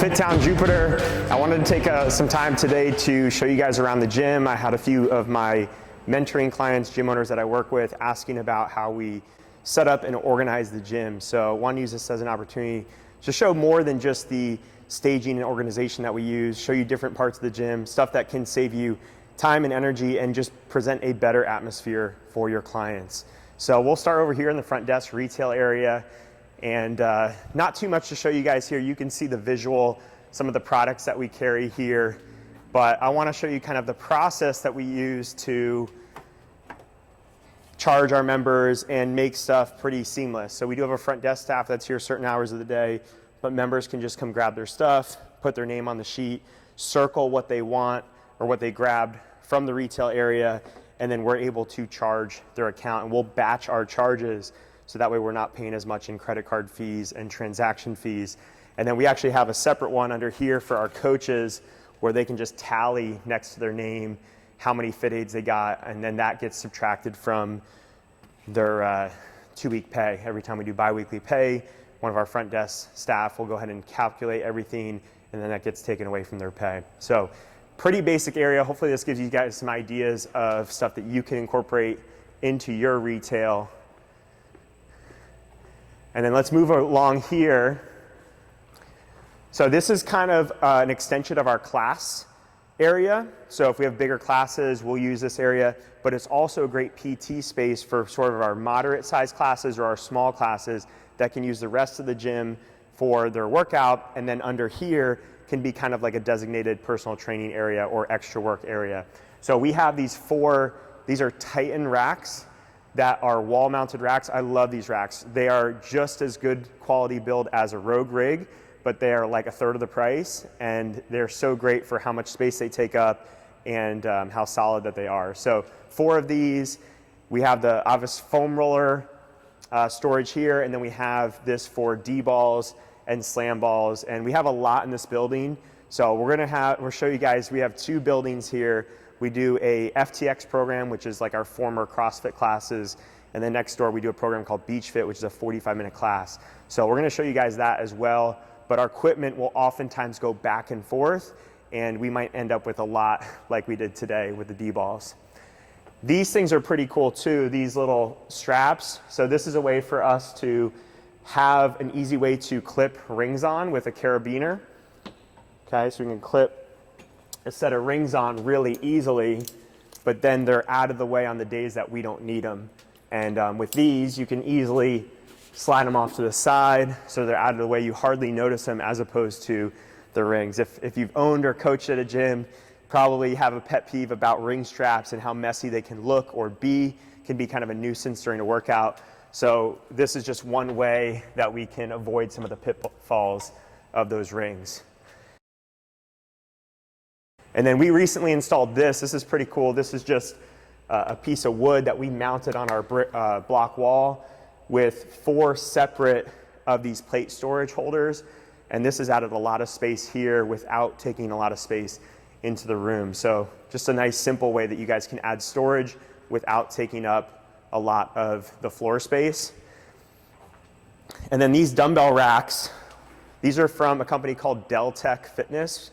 FitTown Jupiter. I wanted to take some time today to show you guys around the gym. I had a few of my mentoring clients, gym owners that I work with, asking about how we set up and organize the gym. So I want to use this as an opportunity to show more than just the staging and organization that we use, show you different parts of the gym, stuff that can save you time and energy and just present a better atmosphere for your clients. So we'll start over here in the front desk retail area. And not too much to show you guys here. You can see the visual, some of the products that we carry here, but I want to show you kind of the process that we use to charge our members and make stuff pretty seamless. So we do have a front desk staff that's here certain hours of the day, but members can just come grab their stuff, put their name on the sheet, circle what they want or what they grabbed from the retail area, and then we're able to charge their account, and we'll batch our charges so that way we're not paying as much in credit card fees and transaction fees. And then we actually have a separate one under here for our coaches where they can just tally next to their name how many fit aids they got, and then that gets subtracted from their 2-week pay. Every time we do bi-weekly pay, one of our front desk staff will go ahead and calculate everything, and then that gets taken away from their pay. So pretty basic area. Hopefully this gives you guys some ideas of stuff that you can incorporate into your retail. And then let's move along here. So this is kind of an extension of our class area. So if we have bigger classes, we'll use this area, but it's also a great PT space for sort of our moderate size classes or our small classes that can use the rest of the gym for their workout. And then under here can be kind of like a designated personal training area or extra work area. So we have these are Titan racks that are wall-mounted racks. I love these racks. They are just as good quality build as a Rogue rig, but they are like a third of the price, and they're so great for how much space they take up and how solid that they are. So 4 of these. We have the obvious foam roller storage here, and then we have this for D-balls and slam balls, and we have a lot in this building. So we'll show you guys, we have 2 buildings here. We do a FTX program, which is like our former CrossFit classes. And then next door, we do a program called BeachFit, which is a 45-minute class. So we're gonna show you guys that as well. But our equipment will oftentimes go back and forth, and we might end up with a lot like we did today with the D-balls. These things are pretty cool too, these little straps. So this is a way for us to have an easy way to clip rings on with a carabiner. Okay, so we can clip a set of rings on really easily, but then they're out of the way on the days that we don't need them. And with these, you can easily slide them off to the side so they're out of the way. You hardly notice them as opposed to the rings. If you've owned or coached at a gym, probably have a pet peeve about ring straps and how messy they can look or can be kind of a nuisance during a workout. So this is just one way that we can avoid some of the pitfalls of those rings. And then we recently installed this. This is pretty cool. This is just a piece of wood that we mounted on our block wall with 4 separate of these plate storage holders. And this has added a lot of space here without taking a lot of space into the room. So just a nice simple way that you guys can add storage without taking up a lot of the floor space. And then these dumbbell racks, these are from a company called Deltec Fitness.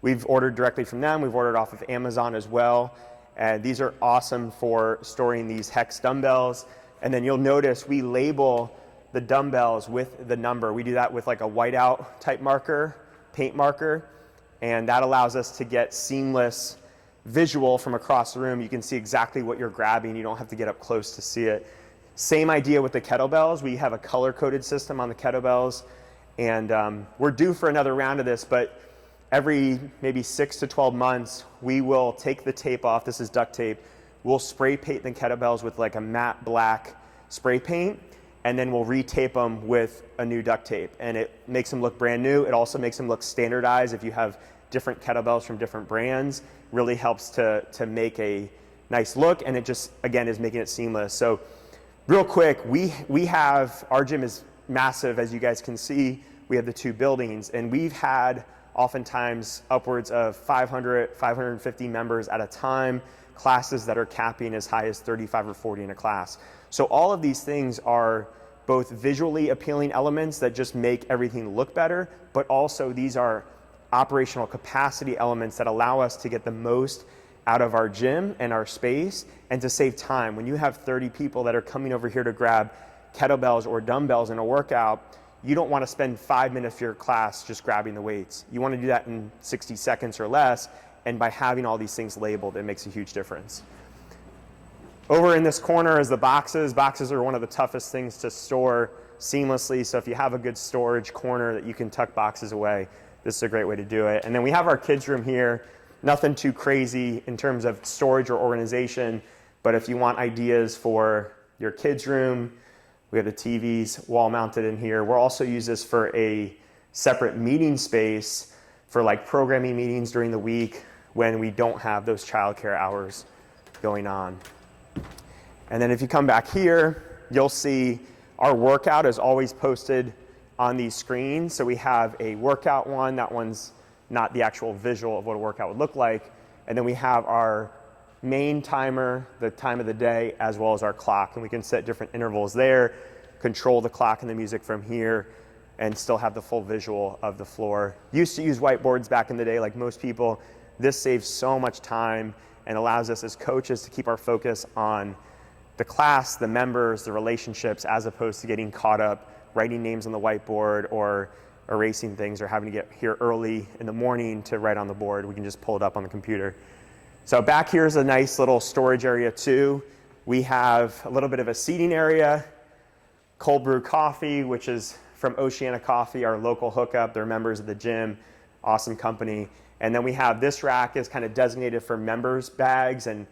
We've ordered directly from them. We've ordered off of Amazon as well. And these are awesome for storing these hex dumbbells. And then you'll notice we label the dumbbells with the number. We do that with like a whiteout type marker, paint marker, and that allows us to get seamless visual from across the room. You can see exactly what you're grabbing. You don't have to get up close to see it. Same idea with the kettlebells. We have a color-coded system on the kettlebells, and we're due for another round of this, but every maybe 6 to 12 months, we will take the tape off. This is duct tape. We'll spray paint the kettlebells with like a matte black spray paint, and then we'll retape them with a new duct tape. And it makes them look brand new. It also makes them look standardized. If you have different kettlebells from different brands, really helps to make a nice look. And it just, again, is making it seamless. So real quick, our gym is massive, as you guys can see. We have the 2 buildings, and we've had oftentimes upwards of 500, 550 members at a time, classes that are capping as high as 35 or 40 in a class. So all of these things are both visually appealing elements that just make everything look better, but also these are operational capacity elements that allow us to get the most out of our gym and our space and to save time. When you have 30 people that are coming over here to grab kettlebells or dumbbells in a workout, you don't want to spend 5 minutes of your class just grabbing the weights. You want to do that in 60 seconds or less, and by having all these things labeled, it makes a huge difference. Over in this corner is the boxes. Boxes are one of the toughest things to store seamlessly, so if you have a good storage corner that you can tuck boxes away, this is a great way to do it. And then we have our kids' room here. Nothing too crazy in terms of storage or organization, but if you want ideas for your kids' room, we have the TVs wall mounted in here. We'll also use this for a separate meeting space for like programming meetings during the week when we don't have those childcare hours going on. And then if you come back here, you'll see our workout is always posted on these screens. So we have a workout one, that one's not the actual visual of what a workout would look like. And then we have our main timer, the time of the day, as well as our clock. And we can set different intervals there, control the clock and the music from here, and still have the full visual of the floor. Used to use whiteboards back in the day like most people. This saves so much time and allows us as coaches to keep our focus on the class, the members, the relationships, as opposed to getting caught up writing names on the whiteboard or erasing things or having to get here early in the morning to write on the board. We can just pull it up on the computer. So back here is a nice little storage area too. We have a little bit of a seating area, cold brew coffee, which is from Oceana Coffee, our local hookup. They're members of the gym, awesome company. And then we have this rack is kind of designated for members' bags and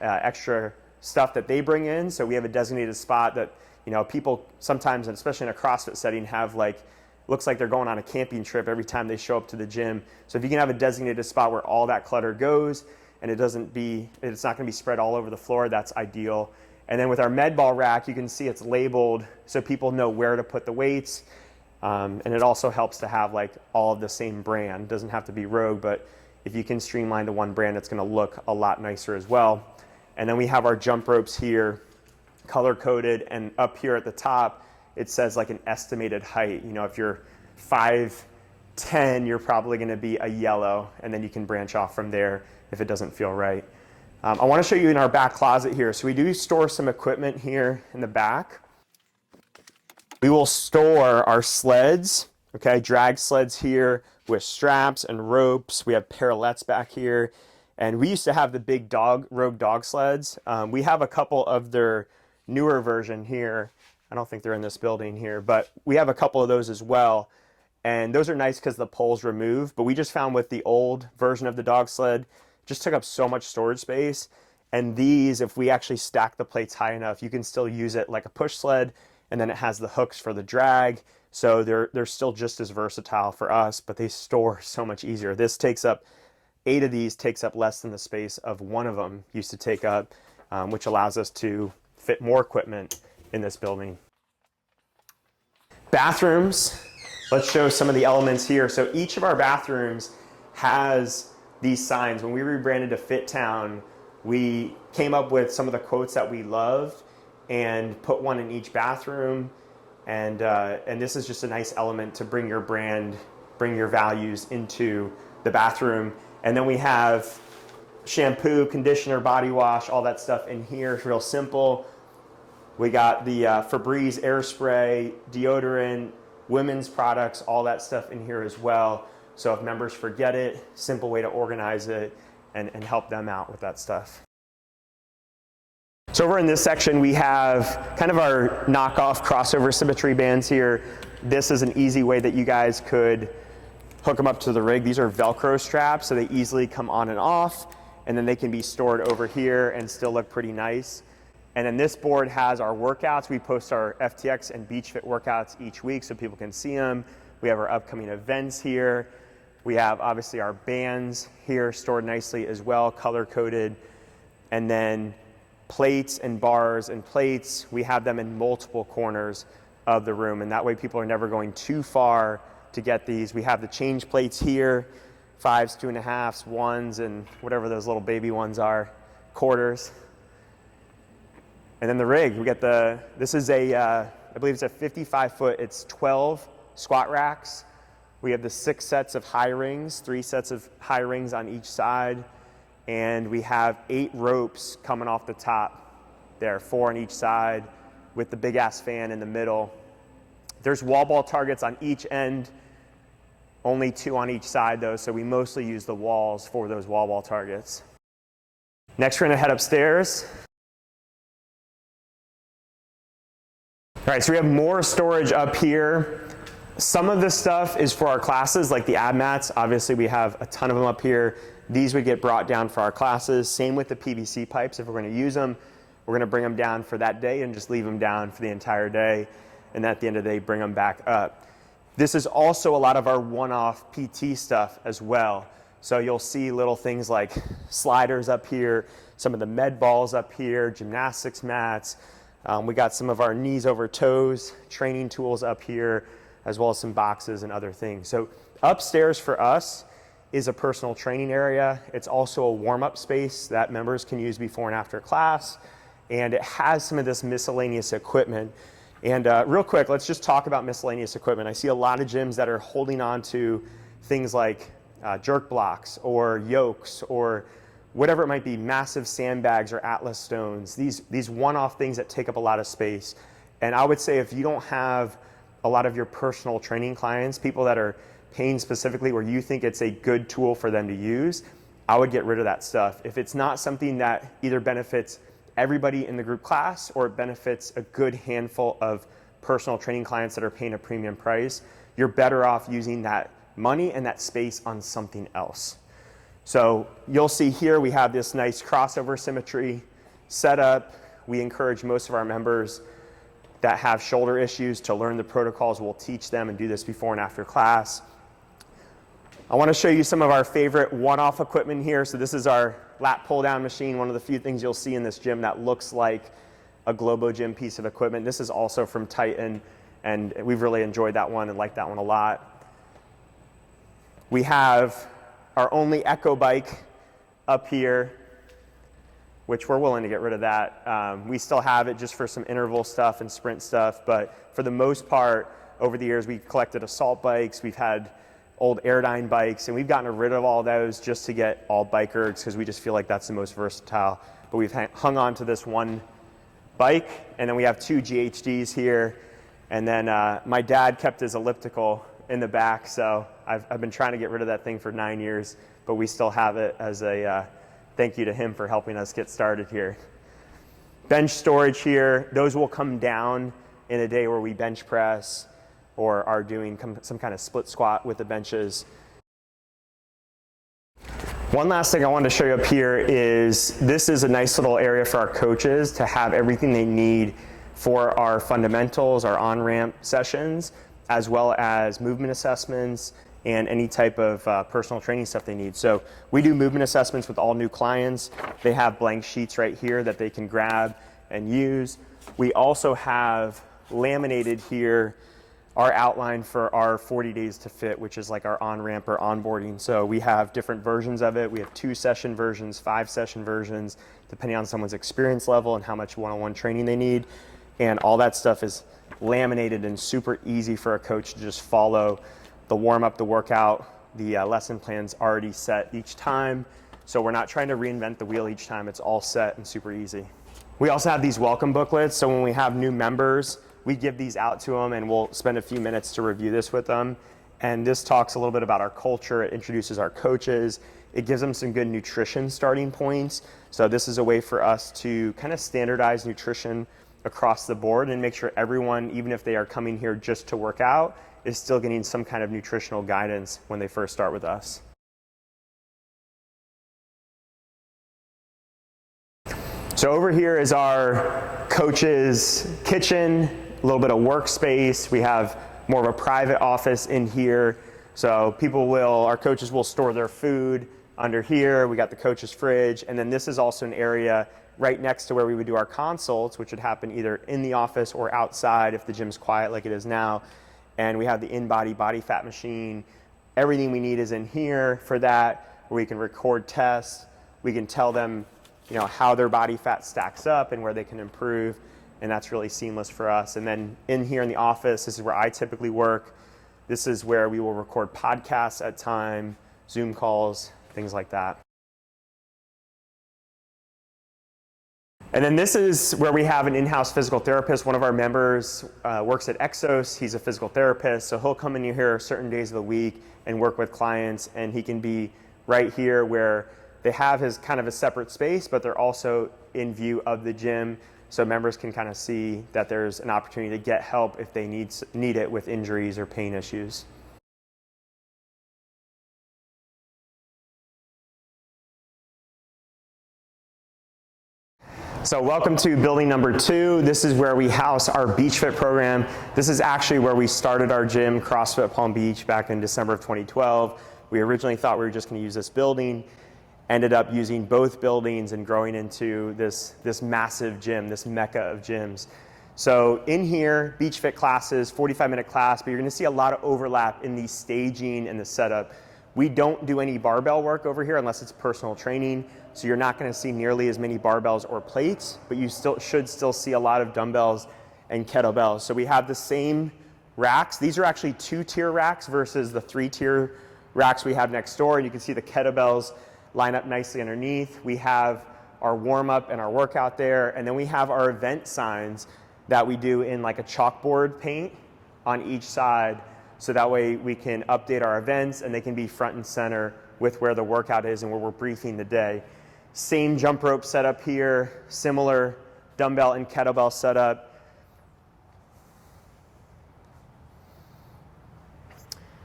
extra stuff that they bring in. So we have a designated spot that, you know, people sometimes, and especially in a CrossFit setting, have like, looks like they're going on a camping trip every time they show up to the gym. So if you can have a designated spot where all that clutter goes and it's not going to be spread all over the floor, that's ideal. And then with our med ball rack, you can see it's labeled so people know where to put the weights. And it also helps to have like all of the same brand. It doesn't have to be Rogue, but if you can streamline to one brand, it's going to look a lot nicer as well. And then we have our jump ropes here, color coded, and up here at the top, it says like an estimated height. You know, if you're 5'10", you're probably going to be a yellow, and then you can branch off from there if it doesn't feel right. I want to show you in our back closet here. So we do store some equipment here in the back. We will store our sleds, okay, drag sleds here with straps and ropes. We have parallettes back here. And we used to have the big Rogue dog sleds. We have a couple of their newer version here. I don't think they're in this building here, but we have a couple of those as well. And those are nice because the poles remove, but we just found with the old version of the dog sled, just took up so much storage space. And these, if we actually stack the plates high enough, you can still use it like a push sled, and then it has the hooks for the drag. So they're still just as versatile for us, but they store so much easier. This takes up 8 of these takes up less than the space of one of them used to take up, which allows us to fit more equipment in this building. Bathrooms, let's show some of the elements here. So each of our bathrooms has these signs. When we rebranded to FitTown, we came up with some of the quotes that we loved and put one in each bathroom. And this is just a nice element to bring your brand, bring your values into the bathroom. And then we have shampoo, conditioner, body wash, all that stuff in here. It's real simple. We got the Febreze air spray, deodorant, women's products, all that stuff in here as well. So if members forget it, simple way to organize it and help them out with that stuff. So over in this section, we have kind of our knockoff crossover symmetry bands here. This is an easy way that you guys could hook them up to the rig. These are Velcro straps, so they easily come on and off, and then they can be stored over here and still look pretty nice. And then this board has our workouts. We post our FTX and BeachFit workouts each week so people can see them. We have our upcoming events here. We have obviously our bands here stored nicely as well, color coded. And then plates and bars and plates, we have them in multiple corners of the room, and that way people are never going too far to get these. We have the change plates here, 5s, 2.5s, 1s, and whatever those little baby ones are, quarters. And then the rig, we got this is a I believe it's a 55-foot, it's 12 squat racks. We have the 6 sets of high rings, 3 sets of high rings on each side. And we have 8 ropes coming off the top there, 4 on each side with the big ass fan in the middle. There's wall ball targets on each end, only 2 on each side though, so we mostly use the walls for those wall ball targets. Next, we're gonna head upstairs. All right, so we have more storage up here. Some of this stuff is for our classes, like the ab mats. Obviously, we have a ton of them up here. These would get brought down for our classes. Same with the PVC pipes. If we're gonna use them, we're gonna bring them down for that day and just leave them down for the entire day. And at the end of the day, bring them back up. This is also a lot of our one-off PT stuff as well. So you'll see little things like sliders up here, some of the med balls up here, gymnastics mats. We got some of our knees over toes, training tools up here, as well as some boxes and other things. So upstairs for us is a personal training area. It's also a warm-up space that members can use before and after class. And it has some of this miscellaneous equipment. And real quick, let's just talk about miscellaneous equipment. I see a lot of gyms that are holding on to things like jerk blocks or yokes or whatever it might be, massive sandbags or Atlas stones, these one-off things that take up a lot of space. And I would say if you don't have a lot of your personal training clients, people that are paying specifically where you think it's a good tool for them to use, I would get rid of that stuff. If it's not something that either benefits everybody in the group class or it benefits a good handful of personal training clients that are paying a premium price, you're better off using that money and that space on something else. So you'll see here we have this nice crossover symmetry set up. We encourage most of our members that have shoulder issues to learn the protocols. We'll teach them and do this before and after class. I want to show you some of our favorite one-off equipment here. So this is our lat pull-down machine, one of the few things you'll see in this gym that looks like a Globo Gym piece of equipment. This is also from Titan, and we've really enjoyed that one and liked that one a lot. We have our only Echo bike up here, which we're willing to get rid of that. We still have it just for some interval stuff and sprint stuff, but for the most part, over the years, we've collected assault bikes, we've had old Airdyne bikes, and we've gotten rid of all those just to get all bike ergs because we just feel like that's the most versatile. But we've hung on to this one bike, and then we have 2 GHDs here, and then my dad kept his elliptical in the back, so I've been trying to get rid of that thing for 9 years, but we still have it as a thank you to him for helping us get started here. Bench storage here, those will come down in a day where we bench press or are doing some kind of split squat with the benches. One last thing I wanted to show you up here is this is a nice little area for our coaches to have everything they need for our fundamentals, our on-ramp sessions, as well as movement assessments and any type of personal training stuff they need. So we do movement assessments with all new clients. They have blank sheets right here that they can grab and use. We also have laminated here our outline for our 40 days to fit, which is like our on-ramp or onboarding. So we have different versions of it. We have 2-session versions, 5-session versions, depending on someone's experience level and how much one-on-one training they need. And all that stuff is laminated and super easy for a coach to just follow the warm-up, the workout, the lesson plan's already set each time. So we're not trying to reinvent the wheel each time. It's all set and super easy. We also have these welcome booklets. So when we have new members, we give these out to them and we'll spend a few minutes to review this with them. And this talks a little bit about our culture. It introduces our coaches. It gives them some good nutrition starting points. So this is a way for us to kind of standardize nutrition across the board and make sure everyone, even if they are coming here just to work out, is still getting some kind of nutritional guidance when they first start with us. So over here is our coach's kitchen, a little bit of workspace. We have more of a private office in here. So our coaches will store their food under here. We got the coach's fridge. And then this is also an area right next to where we would do our consults, which would happen either in the office or outside if the gym's quiet like it is now. And we have the in-body body fat machine. Everything we need is in here for that, where we can record tests. We can tell them, how their body fat stacks up and where they can improve. and that's really seamless for us. And then in here in the office, this is where I typically work. This is where we will record podcasts at time, Zoom calls, things like that. And then this is where we have an in-house physical therapist. One of our members works at Exos. He's a physical therapist, so he'll come in here certain days of the week and work with clients, and he can be right here where they have his kind of a separate space, but they're also in view of the gym, so members can kind of see that there's an opportunity to get help if they need it with injuries or pain issues. So welcome to building number 2. This is where we house our BeachFit program. This is actually where we started our gym, CrossFit Palm Beach, back in December of 2012. We originally thought we were just going to use this building, ended up using both buildings and growing into this massive gym, this mecca of gyms. So in here, BeachFit classes, 45-minute class, but you're going to see a lot of overlap in the staging and the setup. We don't do any barbell work over here unless it's personal training, so you're not going to see nearly as many barbells or plates, but you should still see a lot of dumbbells and kettlebells. So we have the same racks. These are actually 2-tier racks versus the 3-tier racks we have next door, and you can see the kettlebells line up nicely underneath. We have our warm-up and our workout there, and then we have our event signs that we do in like a chalkboard paint on each side, so that way we can update our events and they can be front and center with where the workout is and where we're briefing the day. Same jump rope setup here, similar dumbbell and kettlebell setup.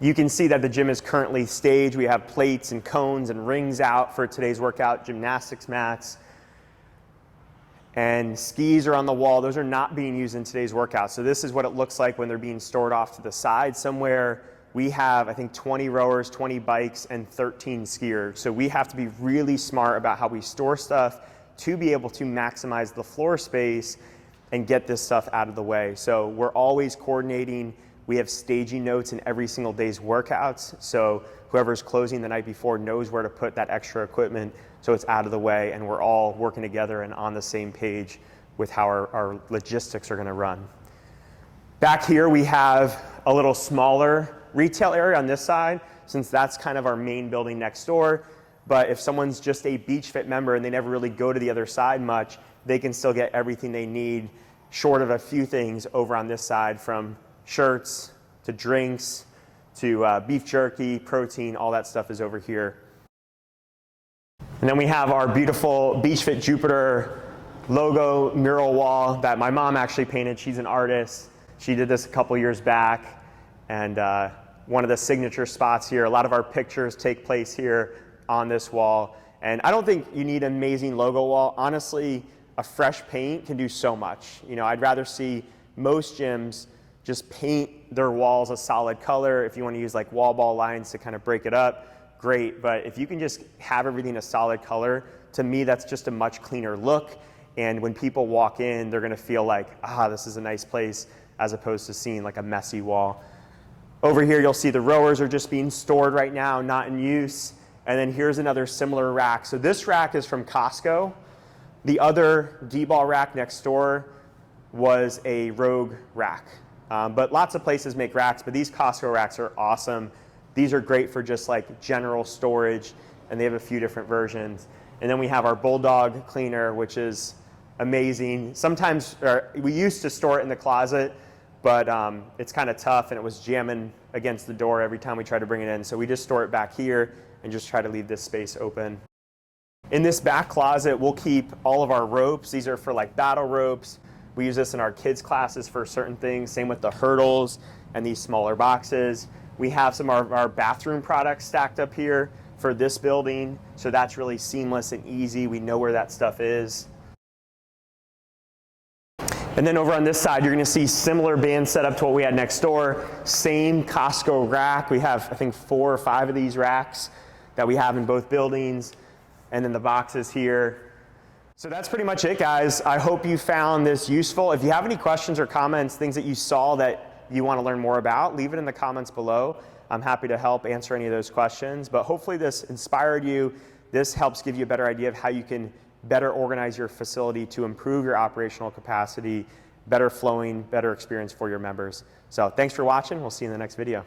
You can see that the gym is currently staged. We have plates and cones and rings out for today's workout, gymnastics mats, and skis are on the wall. Those are not being used in today's workout. So this is what it looks like when they're being stored off to the side. Somewhere we have, I think, 20 rowers, 20 bikes, and 13 skiers. So we have to be really smart about how we store stuff to be able to maximize the floor space and get this stuff out of the way. So we're always coordinating. We have staging notes in every single day's workouts. So whoever's closing the night before knows where to put that extra equipment so it's out of the way, and we're all working together and on the same page with how our logistics are going to run. Back here we have a little smaller retail area on this side, since that's kind of our main building next door. But if someone's just a BeachFit member and they never really go to the other side much, they can still get everything they need, short of a few things over on this side, from shirts to drinks to beef jerky, protein, all that stuff is over here. And then we have our beautiful BeachFit Jupiter logo mural wall that my mom actually painted. She's an artist. She did this a couple years back, and one of the signature spots here. A lot of our pictures take place here on this wall. And I don't think you need an amazing logo wall. Honestly, a fresh paint can do so much. You know, I'd rather see most gyms just paint their walls a solid color. If you want to use like wall ball lines to kind of break it up, great. But if you can just have everything a solid color, to me, that's just a much cleaner look. And when people walk in, they're going to feel like, this is a nice place, as opposed to seeing like a messy wall. Over here, you'll see the rowers are just being stored right now, not in use. And then here's another similar rack. So this rack is from Costco. The other D-ball rack next door was a Rogue rack. But lots of places make racks, but these Costco racks are awesome. These are great for just like general storage, and they have a few different versions. And then we have our Bulldog cleaner, which is amazing. Sometimes we used to store it in the closet, but it's kind of tough, and it was jamming against the door every time we tried to bring it in. So we just store it back here and just try to leave this space open. In this back closet, we'll keep all of our ropes. These are for like battle ropes. We use this in our kids' classes for certain things. Same with the hurdles and these smaller boxes. We have some of our bathroom products stacked up here for this building, so that's really seamless and easy. We know where that stuff is. And then over on this side, you're going to see similar band setup to what we had next door. Same Costco rack. We have, I think, 4 or 5 of these racks that we have in both buildings, and then the boxes here. So that's pretty much it, guys. I hope you found this useful. If you have any questions or comments, things that you saw that you want to learn more about, leave it in the comments below. I'm happy to help answer any of those questions. But hopefully this inspired you. This helps give you a better idea of how you can better organize your facility to improve your operational capacity, better flowing, better experience for your members. So thanks for watching. We'll see you in the next video.